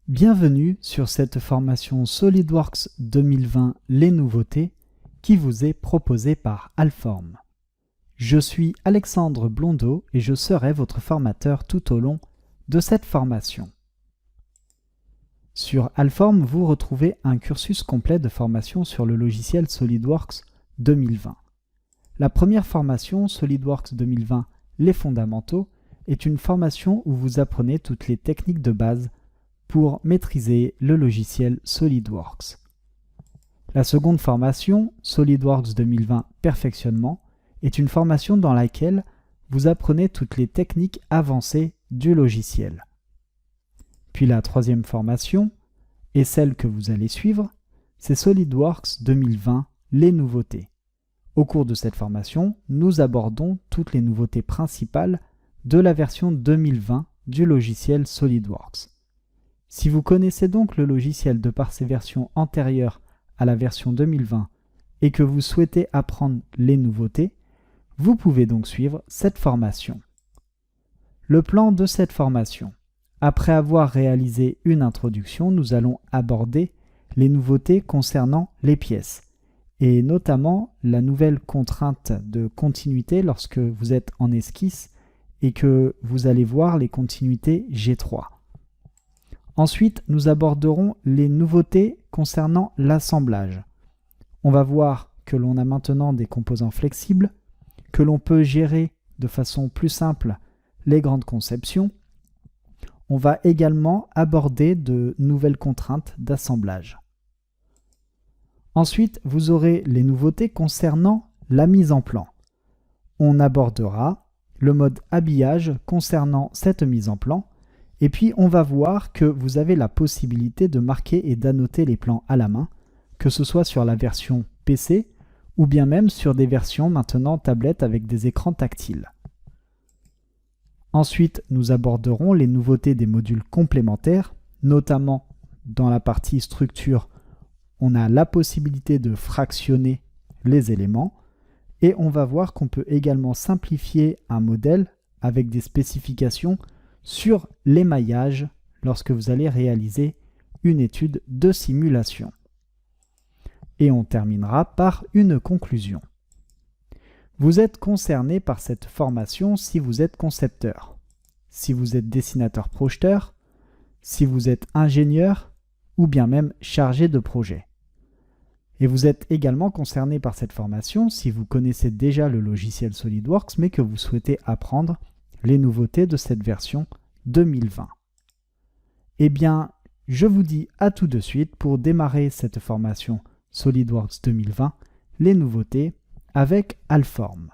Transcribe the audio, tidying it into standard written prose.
Bienvenue sur cette formation SolidWorks 2020 Les nouveautés qui vous est proposée par Alform. Je suis Alexandre Blondeau et je serai votre formateur tout au long de cette formation. Sur Alform, vous retrouvez un cursus complet de formation sur le logiciel SolidWorks 2020. La première formation, SolidWorks 2020 Les fondamentaux, est une formation où vous apprenez toutes les techniques de base pour maîtriser le logiciel SolidWorks. La seconde formation, SolidWorks 2020 Perfectionnement, est une formation dans laquelle vous apprenez toutes les techniques avancées du logiciel. Puis la troisième formation, et celle que vous allez suivre, c'est SolidWorks 2020 Les nouveautés. Au cours de cette formation, nous abordons toutes les nouveautés principales de la version 2020 du logiciel SolidWorks. Si vous connaissez donc le logiciel de par ses versions antérieures à la version 2020 et que vous souhaitez apprendre les nouveautés, vous pouvez donc suivre cette formation. Le plan de cette formation. Après avoir réalisé une introduction, nous allons aborder les nouveautés concernant les pièces, et notamment la nouvelle contrainte de continuité lorsque vous êtes en esquisse et que vous allez voir les continuités G3. Ensuite, nous aborderons les nouveautés concernant l'assemblage. On va voir que l'on a maintenant des composants flexibles, que l'on peut gérer de façon plus simple les grandes conceptions. On va également aborder de nouvelles contraintes d'assemblage. Ensuite, vous aurez les nouveautés concernant la mise en plan. On abordera le mode habillage concernant cette mise en plan. Et puis on va voir que vous avez la possibilité de marquer et d'annoter les plans à la main, que ce soit sur la version PC ou bien même sur des versions maintenant tablettes avec des écrans tactiles. Ensuite, nous aborderons les nouveautés des modules complémentaires, notamment dans la partie structure, on a la possibilité de fractionner les éléments et on va voir qu'on peut également simplifier un modèle avec des spécifications sur l'émaillage lorsque vous allez réaliser une étude de simulation. Et on terminera par une conclusion. Vous êtes concerné par cette formation si vous êtes concepteur, si vous êtes dessinateur-projeteur, si vous êtes ingénieur ou bien même chargé de projet. Et vous êtes également concerné par cette formation si vous connaissez déjà le logiciel SolidWorks mais que vous souhaitez apprendre les nouveautés de cette version 2020. Eh bien, je vous dis à tout de suite pour démarrer cette formation SolidWorks 2020, les nouveautés avec Alform.